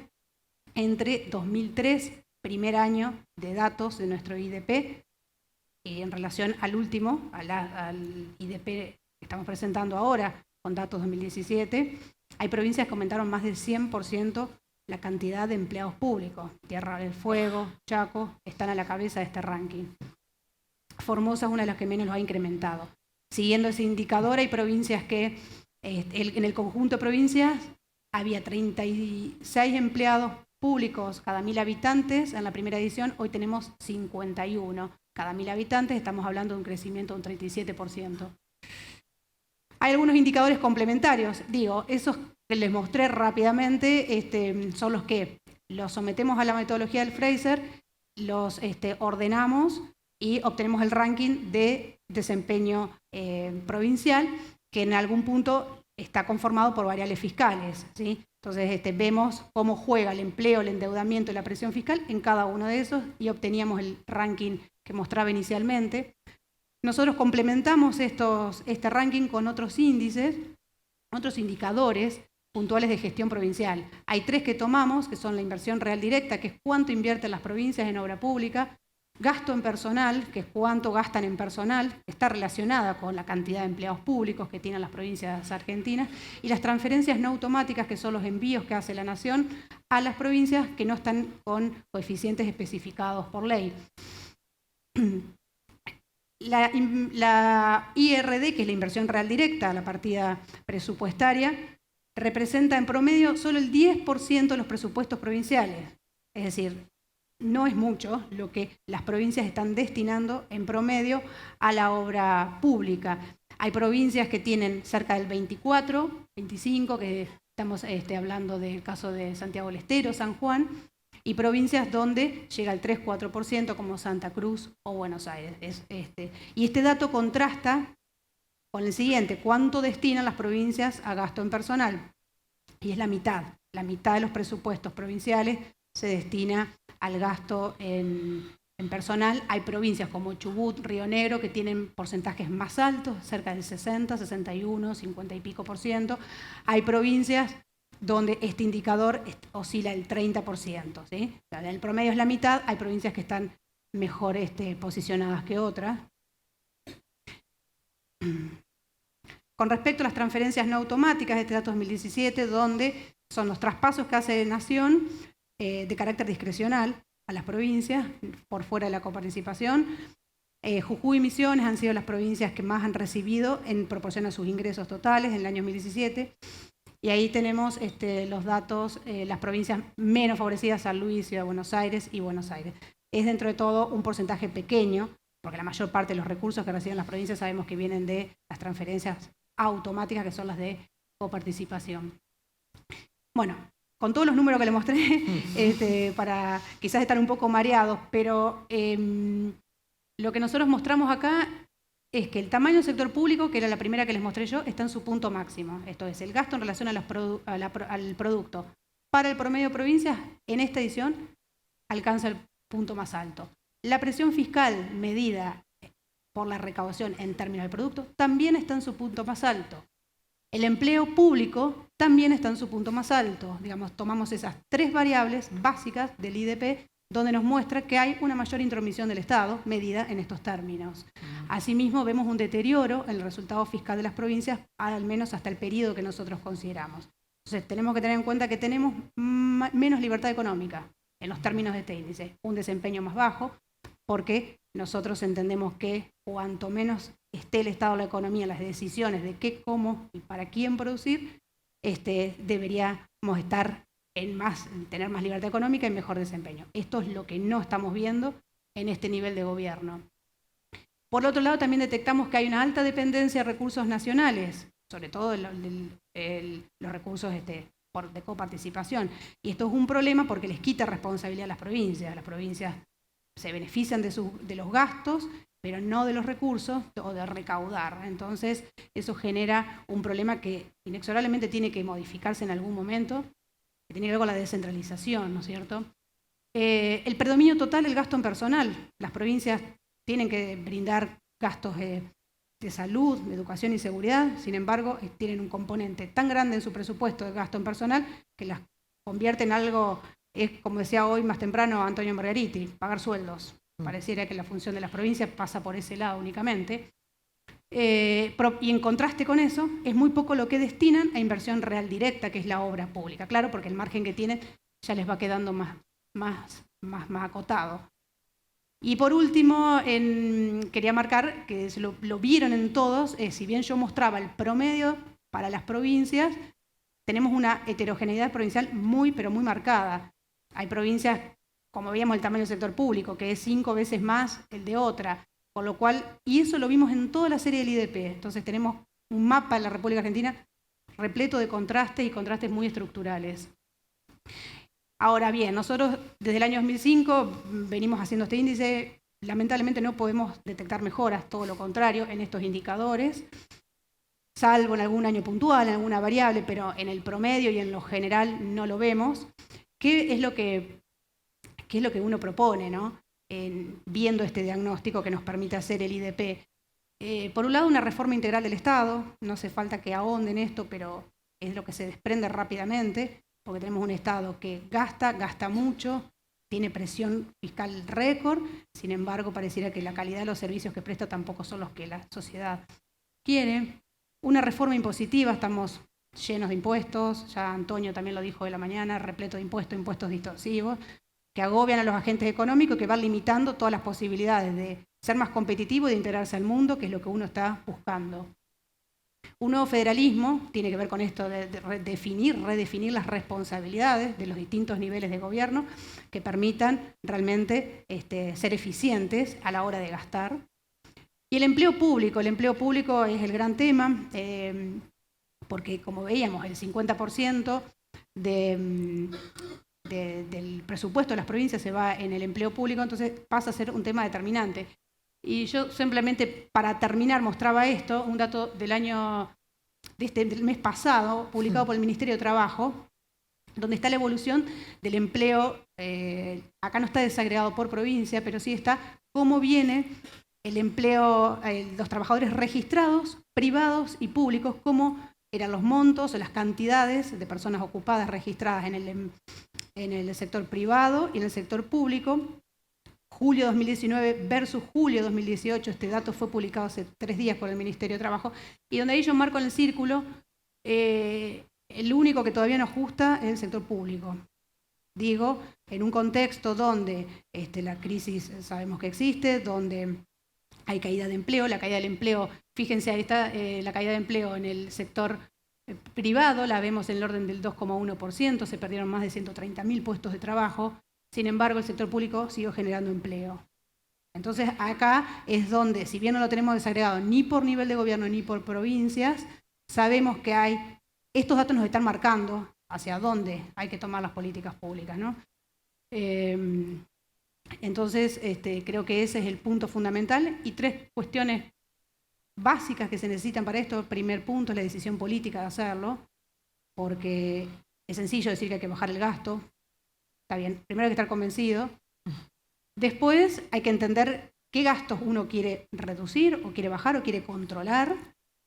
entre 2003, primer año de datos de nuestro IDP, y en relación al último, al IDP que estamos presentando ahora, con datos 2017, hay provincias que aumentaron más del 100% la cantidad de empleados públicos. Tierra del Fuego, Chaco, están a la cabeza de este ranking. Formosa es una de las que menos lo ha incrementado. Siguiendo ese indicador, hay provincias que, en el conjunto de provincias, había 36 empleados públicos cada 1.000 habitantes en la primera edición, hoy tenemos 51 cada 1.000 habitantes, estamos hablando de un crecimiento de un 37%. Hay algunos indicadores complementarios, esos que les mostré rápidamente son los que los sometemos a la metodología del Fraser, los ordenamos y obtenemos el ranking de desempeño provincial, que en algún punto está conformado por variables fiscales, ¿sí? Entonces vemos cómo juega el empleo, el endeudamiento y la presión fiscal en cada uno de esos y obteníamos el ranking que mostraba inicialmente. Nosotros complementamos este ranking con otros índices, otros indicadores puntuales de gestión provincial. Hay 3 que tomamos, que son la inversión real directa, que es cuánto invierten las provincias en obra pública, gasto en personal, que es cuánto gastan en personal, que está relacionada con la cantidad de empleados públicos que tienen las provincias argentinas, y las transferencias no automáticas, que son los envíos que hace la Nación a las provincias que no están con coeficientes especificados por ley. La IRD, que es la inversión real directa, la partida presupuestaria, representa en promedio solo el 10% de los presupuestos provinciales. Es decir, no es mucho lo que las provincias están destinando en promedio a la obra pública. Hay provincias que tienen cerca del 24, 25, que estamos hablando del caso de Santiago del Estero, San Juan, y provincias donde llega al 3-4% como Santa Cruz o Buenos Aires. Y este dato contrasta con el siguiente: ¿cuánto destinan las provincias a gasto en personal? Y es la mitad de los presupuestos provinciales se destina al gasto en personal. Hay provincias como Chubut, Río Negro, que tienen porcentajes más altos, cerca del 60, 61, 50 y pico por ciento. Hay provincias donde este indicador oscila el 30%. ¿Sí? O sea, el promedio es la mitad, hay provincias que están mejor posicionadas que otras. Con respecto a las transferencias no automáticas, este dato es 2017, donde son los traspasos que hace Nación de carácter discrecional a las provincias por fuera de la coparticipación. Jujuy y Misiones han sido las provincias que más han recibido en proporción a sus ingresos totales en el año 2017. Y ahí tenemos los datos, las provincias menos favorecidas: San Luis, Ciudad de Buenos Aires y Buenos Aires. Es dentro de todo un porcentaje pequeño, porque la mayor parte de los recursos que reciben las provincias sabemos que vienen de las transferencias automáticas, que son las de coparticipación. Bueno, con todos los números que les mostré, para quizás estar un poco mareados, pero lo que nosotros mostramos acá es que el tamaño del sector público, que era la primera que les mostré yo, está en su punto máximo. Esto es, el gasto en relación al producto para el promedio de provincias, en esta edición, alcanza el punto más alto. La presión fiscal medida por la recaudación en términos del producto también está en su punto más alto. El empleo público también está en su punto más alto. Digamos, tomamos esas tres variables básicas del IDP, donde nos muestra que hay una mayor intromisión del Estado medida en estos términos. Asimismo, vemos un deterioro en el resultado fiscal de las provincias, al menos hasta el periodo que nosotros consideramos. Entonces, tenemos que tener en cuenta que tenemos menos libertad económica en los términos de este índice, un desempeño más bajo, porque nosotros entendemos que cuanto menos esté el Estado de la economía, las decisiones de qué, cómo y para quién producir, deberíamos estar tener más libertad económica y mejor desempeño. Esto es lo que no estamos viendo en este nivel de gobierno. Por otro lado, también detectamos que hay una alta dependencia de recursos nacionales, sobre todo los recursos de coparticipación. Y esto es un problema porque les quita responsabilidad a las provincias. Las provincias se benefician de los gastos, pero no de los recursos o de recaudar. Entonces, eso genera un problema que inexorablemente tiene que modificarse en algún momento, que tiene que ver con la descentralización, ¿no es cierto? El predominio total del gasto en personal. Las provincias tienen que brindar gastos de salud, de educación y seguridad, sin embargo, tienen un componente tan grande en su presupuesto de gasto en personal que las convierte en algo, es como decía hoy más temprano Antonio Margariti, pagar sueldos. Pareciera que la función de las provincias pasa por ese lado únicamente. Y en contraste con eso, es muy poco lo que destinan a inversión real directa, que es la obra pública. Claro, porque el margen que tienen ya les va quedando más acotado. Y por último, quería marcar, que lo vieron en todos, si bien yo mostraba el promedio para las provincias, tenemos una heterogeneidad provincial muy, pero muy marcada. Hay provincias, como veíamos el tamaño del sector público, que es 5 veces más el de otra, con lo cual, y eso lo vimos en toda la serie del IDP. Entonces tenemos un mapa de la República Argentina repleto de contrastes y contrastes muy estructurales. Ahora bien, nosotros desde el año 2005 venimos haciendo este índice. Lamentablemente no podemos detectar mejoras, todo lo contrario, en estos indicadores, salvo en algún año puntual, en alguna variable, pero en el promedio y en lo general no lo vemos. ¿Qué es lo que uno propone, ¿no? Viendo este diagnóstico que nos permite hacer el IDP? Por un lado, una reforma integral del Estado. No hace falta que ahonde en esto, pero es lo que se desprende rápidamente, porque tenemos un Estado que gasta mucho, tiene presión fiscal récord, sin embargo pareciera que la calidad de los servicios que presta tampoco son los que la sociedad quiere. Una reforma impositiva, estamos llenos de impuestos, ya Antonio también lo dijo de la mañana, repleto de impuestos distorsivos, que agobian a los agentes económicos, que van limitando todas las posibilidades de ser más competitivo y de integrarse al mundo, que es lo que uno está buscando. Un nuevo federalismo tiene que ver con esto de redefinir las responsabilidades de los distintos niveles de gobierno que permitan realmente ser eficientes a la hora de gastar. Y el empleo público es el gran tema, porque como veíamos, el 50% del presupuesto de las provincias se va en el empleo público, entonces pasa a ser un tema determinante. Y yo simplemente, para terminar, mostraba esto, un dato del mes pasado, publicado por el Ministerio de Trabajo, donde está la evolución del empleo. Acá no está desagregado por provincia, pero sí está cómo viene el empleo, los trabajadores registrados, privados y públicos, cómo eran los montos o las cantidades de personas ocupadas registradas en el sector privado y en el sector público. Julio 2019 versus julio 2018, este dato fue publicado hace 3 días por el Ministerio de Trabajo, y donde ahí yo marco en el círculo, el único que todavía no ajusta es el sector público. Digo, en un contexto donde la crisis sabemos que existe, donde hay caída de empleo, la caída del empleo, fíjense, ahí está la caída de empleo en el sector privado, la vemos en el orden del 2,1%, se perdieron más de 130.000 puestos de trabajo, sin embargo el sector público siguió generando empleo. Entonces acá es donde, si bien no lo tenemos desagregado ni por nivel de gobierno ni por provincias, sabemos que estos datos nos están marcando hacia dónde hay que tomar las políticas públicas, ¿no? Entonces, creo que ese es el punto fundamental, y 3 cuestiones básicas que se necesitan para esto. El primer punto es la decisión política de hacerlo, porque es sencillo decir que hay que bajar el gasto. Está bien, primero hay que estar convencido. Después hay que entender qué gastos uno quiere reducir, o quiere bajar, o quiere controlar,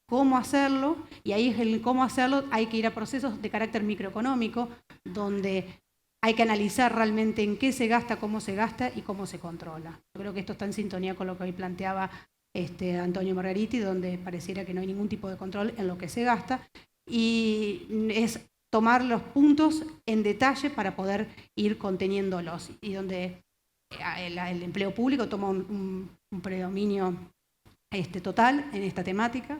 cómo hacerlo, y ahí es el cómo hacerlo, hay que ir a procesos de carácter microeconómico, donde hay que analizar realmente en qué se gasta, cómo se gasta y cómo se controla. Yo creo que esto está en sintonía con lo que hoy planteaba Antonio Margariti, donde pareciera que no hay ningún tipo de control en lo que se gasta, y es tomar los puntos en detalle para poder ir conteniéndolos, y donde el empleo público toma un predominio total en esta temática,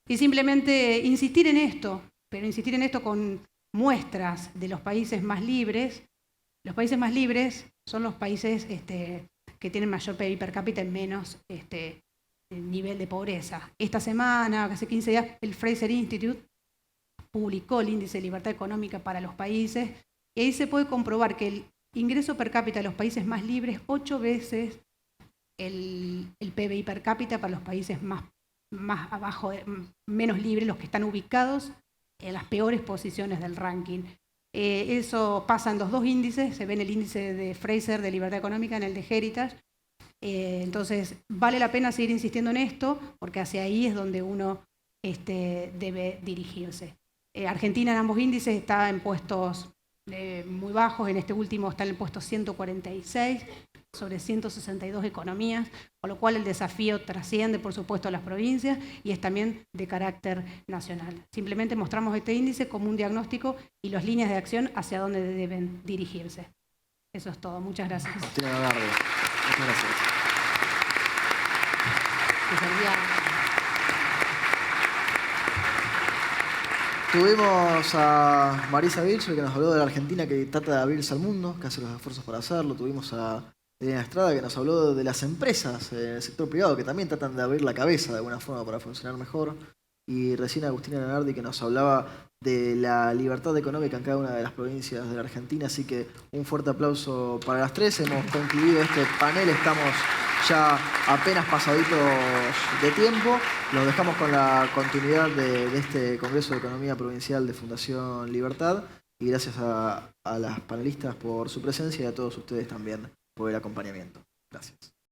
y simplemente insistir en esto, pero insistir en esto con muestras de los países más libres. Los países más libres son los países que tienen mayor PIB per cápita y menos nivel de pobreza. Esta semana, hace 15 días, el Fraser Institute publicó el índice de libertad económica para los países, y ahí se puede comprobar que el ingreso per cápita de los países más libres 8 veces el PBI per cápita para los países más abajo, menos libres, los que están ubicados en las peores posiciones del ranking. Eso pasa en los 2 índices, se ve en el índice de Fraser de libertad económica, en el de Heritage. Entonces vale la pena seguir insistiendo en esto, porque hacia ahí es donde uno debe dirigirse. Argentina en ambos índices está en puestos muy bajos, en este último está en el puesto 146 sobre 162 economías, con lo cual el desafío trasciende, por supuesto, a las provincias y es también de carácter nacional. Simplemente mostramos este índice como un diagnóstico y las líneas de acción hacia dónde deben dirigirse. Eso es todo. Muchas gracias. Muchas gracias. Tuvimos a Marisa Vilcher, que nos habló de la Argentina que trata de abrirse al mundo, que hace los esfuerzos para hacerlo. Tuvimos a Elena Estrada, que nos habló de las empresas en el sector privado, que también tratan de abrir la cabeza de alguna forma para funcionar mejor. Y recién Agustina Leonardi, que nos hablaba de la libertad económica en cada una de las provincias de la Argentina. Así que un fuerte aplauso para las 3. Hemos concluido este panel, estamos ya apenas pasaditos de tiempo. Los dejamos con la continuidad de este Congreso de Economía Provincial de Fundación Libertad. Y gracias a las panelistas por su presencia y a todos ustedes también por el acompañamiento. Gracias.